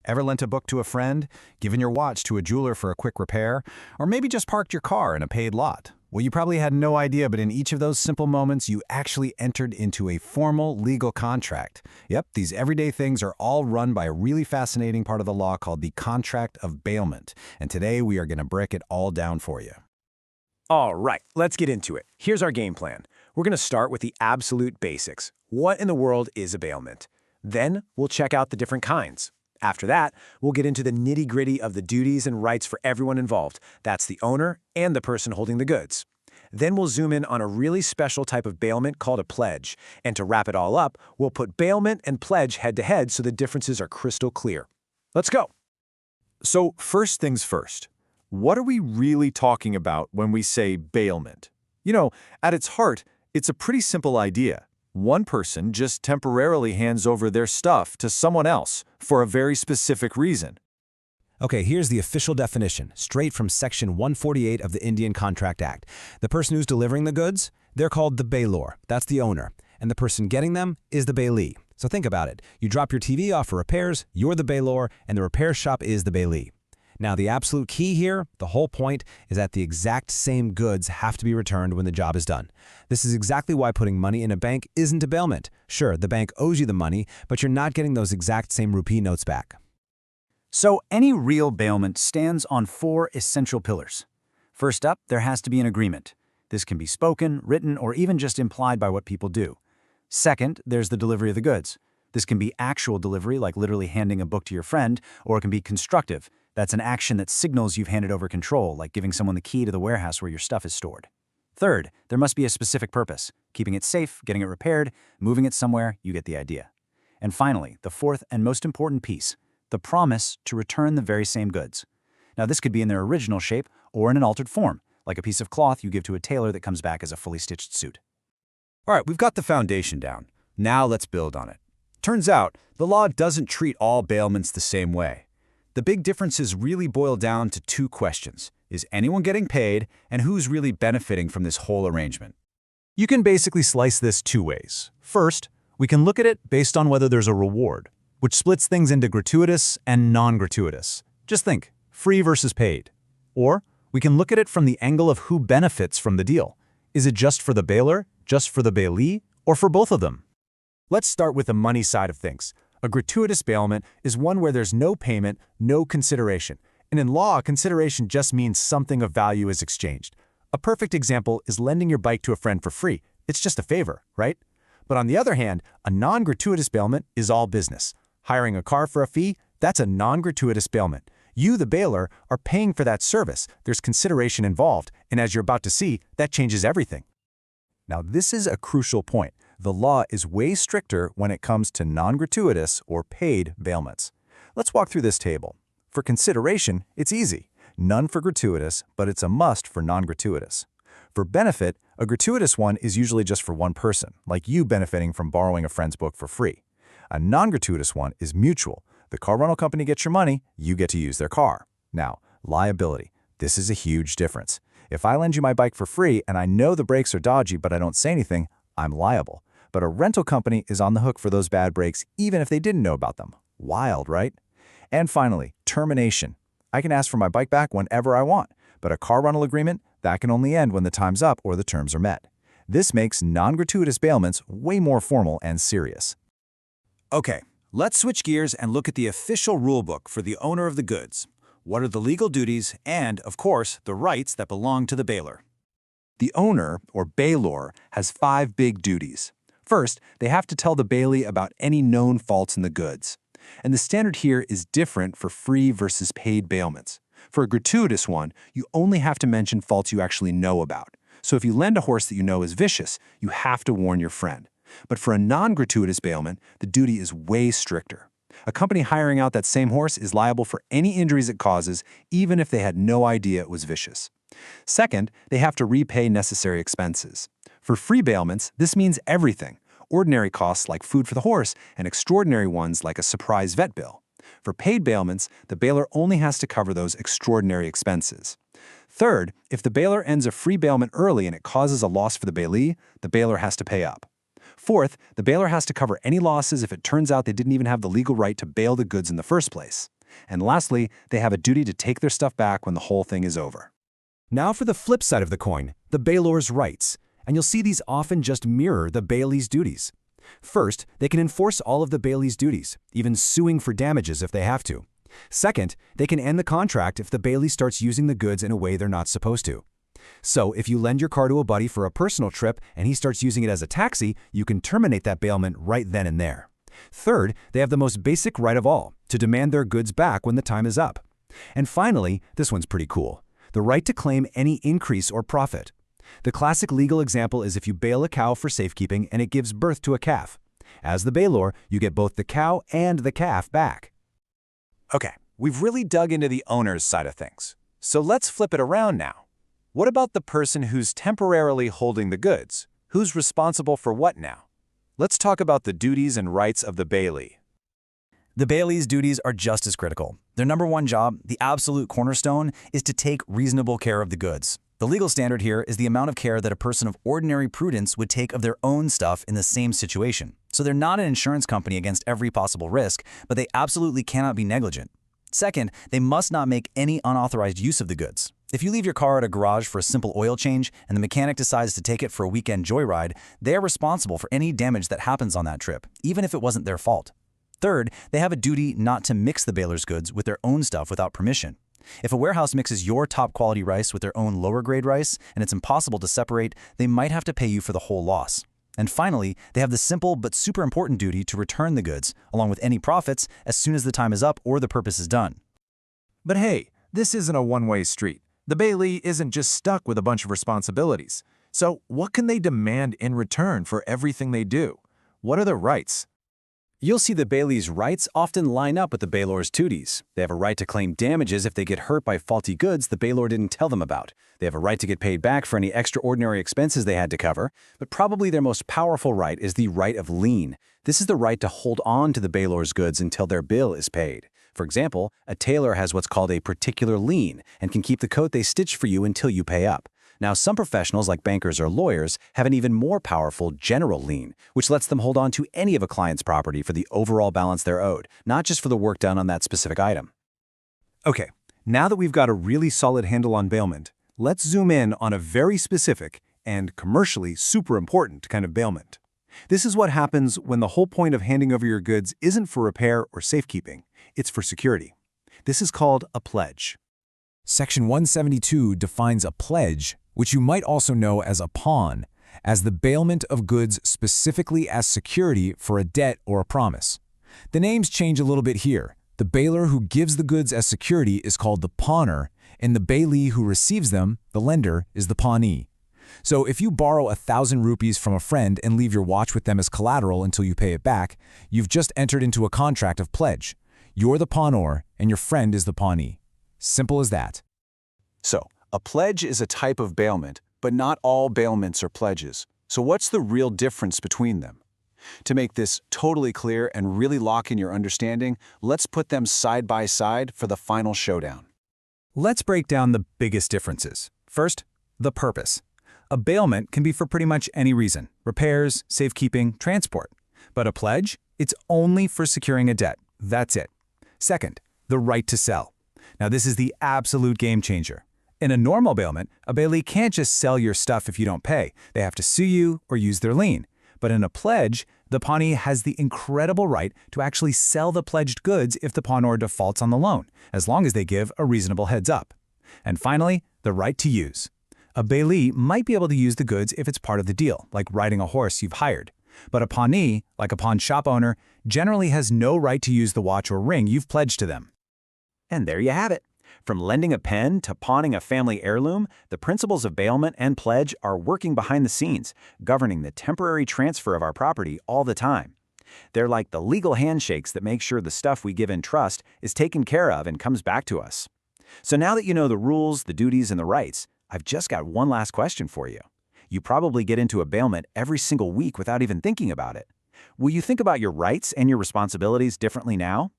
Ever lent a book to a friend, given your watch to a jeweler for a quick repair, or maybe just parked your car in a paid lot? Well, you probably had no idea, but in each of those simple moments, you actually entered into a formal legal contract. Yep, these everyday things are all run by a really fascinating part of the law called the contract of bailment. And today we are going to break it all down for you. All right, let's get into it. Here's our game plan. We're going to start with the absolute basics. What in the world is a bailment? Then we'll check out the different kinds. After that, we'll get into the nitty-gritty of the duties and rights for everyone involved. That's the owner and the person holding the goods. Then we'll zoom in on a really special type of bailment called a pledge. And to wrap it all up, we'll put bailment and pledge head-to-head so the differences are crystal clear. Let's go. So first things first, what are we really talking about when we say bailment? You know, at its heart, it's a pretty simple idea. One person just temporarily hands over their stuff to someone else for a very specific reason. Okay, here's the official definition, straight from Section 148 of the Indian Contract Act. The person who's delivering the goods, they're called the bailor. That's the owner. And the person getting them is the bailee. So think about it. You drop your TV off for repairs, you're the bailor, and the repair shop is the bailee. Now, the absolute key here, the whole point, is that the exact same goods have to be returned when the job is done. This is exactly why putting money in a bank isn't a bailment. Sure, the bank owes you the money, but you're not getting those exact same rupee notes back. So any real bailment stands on 4 essential pillars. First up, there has to be an agreement. This can be spoken, written, or even just implied by what people do. Second, there's the delivery of the goods. This can be actual delivery, like literally handing a book to your friend, or it can be constructive. That's an action that signals you've handed over control, like giving someone the key to the warehouse where your stuff is stored. Third, there must be a specific purpose. Keeping it safe, getting it repaired, moving it somewhere, you get the idea. And finally, the fourth and most important piece, the promise to return the very same goods. Now, this could be in their original shape or in an altered form, like a piece of cloth you give to a tailor that comes back as a fully stitched suit. All right, we've got the foundation down. Now let's build on it. Turns out, the law doesn't treat all bailments the same way. The big differences really boil down to 2 questions. Is anyone getting paid, and who's really benefiting from this whole arrangement? You can basically slice this 2 ways. First, we can look at it based on whether there's a reward, which splits things into gratuitous and non-gratuitous. Just think, free versus paid. Or we can look at it from the angle of who benefits from the deal. Is it just for the bailer, just for the bailee, or for both of them? Let's start with the money side of things. A gratuitous bailment is one where there's no payment, no consideration. And in law, consideration just means something of value is exchanged. A perfect example is lending your bike to a friend for free. It's just a favor, right? But on the other hand, a non-gratuitous bailment is all business. Hiring a car for a fee, that's a non-gratuitous bailment. You, the bailer, are paying for that service. There's consideration involved, and as you're about to see, that changes everything. Now, this is a crucial point. The law is way stricter when it comes to non-gratuitous or paid bailments. Let's walk through this table. For consideration, it's easy. None for gratuitous, but it's a must for non-gratuitous. For benefit, a gratuitous one is usually just for one person, like you benefiting from borrowing a friend's book for free. A non-gratuitous one is mutual. The car rental company gets your money, you get to use their car. Now, liability. This is a huge difference. If I lend you my bike for free and I know the brakes are dodgy but I don't say anything, I'm liable. But a rental company is on the hook for those bad brakes even if they didn't know about them. Wild, right? And finally, termination. I can ask for my bike back whenever I want, but a car rental agreement, that can only end when the time's up or the terms are met. This makes non-gratuitous bailments way more formal and serious. Okay, let's switch gears and look at the official rulebook for the owner of the goods. What are the legal duties and, of course, the rights that belong to the bailer? The owner, or bailor, has 5 big duties. First, they have to tell the bailee about any known faults in the goods. And the standard here is different for free versus paid bailments. For a gratuitous one, you only have to mention faults you actually know about. So if you lend a horse that you know is vicious, you have to warn your friend. But for a non-gratuitous bailment, the duty is way stricter. A company hiring out that same horse is liable for any injuries it causes, even if they had no idea it was vicious. Second, they have to repay necessary expenses. For free bailments, this means everything. Ordinary costs like food for the horse and extraordinary ones like a surprise vet bill. For paid bailments, the bailer only has to cover those extraordinary expenses. Third, if the bailer ends a free bailment early and it causes a loss for the bailee, the bailer has to pay up. Fourth, the bailer has to cover any losses if it turns out they didn't even have the legal right to bail the goods in the first place. And lastly, they have a duty to take their stuff back when the whole thing is over. Now for the flip side of the coin, the bailor's rights. And you'll see these often just mirror the bailee's duties. First, they can enforce all of the bailee's duties, even suing for damages if they have to. Second, they can end the contract if the bailee starts using the goods in a way they're not supposed to. So if you lend your car to a buddy for a personal trip and he starts using it as a taxi, you can terminate that bailment right then and there. Third, they have the most basic right of all, to demand their goods back when the time is up. And finally, this one's pretty cool, the right to claim any increase or profit. The classic legal example is if you bail a cow for safekeeping and it gives birth to a calf. As the bailor, you get both the cow and the calf back. Okay, we've really dug into the owner's side of things. So let's flip it around now. What about the person who's temporarily holding the goods? Who's responsible for what now? Let's talk about the duties and rights of the bailee. The bailee's duties are just as critical. Their number one job, the absolute cornerstone, is to take reasonable care of the goods. The legal standard here is the amount of care that a person of ordinary prudence would take of their own stuff in the same situation. So they're not an insurance company against every possible risk, but they absolutely cannot be negligent. Second, they must not make any unauthorized use of the goods. If you leave your car at a garage for a simple oil change and the mechanic decides to take it for a weekend joyride, they are responsible for any damage that happens on that trip, even if it wasn't their fault. Third, they have a duty not to mix the bailor's goods with their own stuff without permission. If a warehouse mixes your top quality rice with their own lower grade rice and it's impossible to separate, they might have to pay you for the whole loss. And finally, they have the simple but super important duty to return the goods, along with any profits, as soon as the time is up or the purpose is done. But hey, this isn't a one-way street. The bailee isn't just stuck with a bunch of responsibilities. So what can they demand in return for everything they do? What are their rights? You'll see the bailee's rights often line up with the bailor's duties. They have a right to claim damages if they get hurt by faulty goods the bailor didn't tell them about. They have a right to get paid back for any extraordinary expenses they had to cover, but probably their most powerful right is the right of lien. This is the right to hold on to the bailor's goods until their bill is paid. For example, a tailor has what's called a particular lien and can keep the coat they stitch for you until you pay up. Now, some professionals like bankers or lawyers have an even more powerful general lien, which lets them hold on to any of a client's property for the overall balance they're owed, not just for the work done on that specific item. Okay, now that we've got a really solid handle on bailment, let's zoom in on a very specific and commercially super important kind of bailment. This is what happens when the whole point of handing over your goods isn't for repair or safekeeping, it's for security. This is called a pledge. Section 172 defines a pledge, which you might also know as a pawn, as the bailment of goods specifically as security for a debt or a promise. The names change a little bit here. The bailor who gives the goods as security is called the pawner, and the bailee who receives them, the lender, is the pawnee. So if you borrow 1,000 rupees from a friend and leave your watch with them as collateral until you pay it back, you've just entered into a contract of pledge. You're the pawnor, and your friend is the pawnee. Simple as that. So, a pledge is a type of bailment, but not all bailments are pledges. So what's the real difference between them? To make this totally clear and really lock in your understanding, let's put them side by side for the final showdown. Let's break down the biggest differences. First, the purpose. A bailment can be for pretty much any reason: repairs, safekeeping, transport. But a pledge? It's only for securing a debt. That's it. Second, the right to sell. Now this is the absolute game changer. In a normal bailment, a bailee can't just sell your stuff if you don't pay. They have to sue you or use their lien. But in a pledge, the pawnee has the incredible right to actually sell the pledged goods if the pawnor defaults on the loan, as long as they give a reasonable heads up. And finally, the right to use. A bailee might be able to use the goods if it's part of the deal, like riding a horse you've hired. But a pawnee, like a pawn shop owner, generally has no right to use the watch or ring you've pledged to them. And there you have it. From lending a pen to pawning a family heirloom, the principles of bailment and pledge are working behind the scenes, governing the temporary transfer of our property all the time. They're like the legal handshakes that make sure the stuff we give in trust is taken care of and comes back to us. So now that you know the rules, the duties, and the rights, I've just got one last question for you. You probably get into a bailment every single week without even thinking about it. Will you think about your rights and your responsibilities differently now?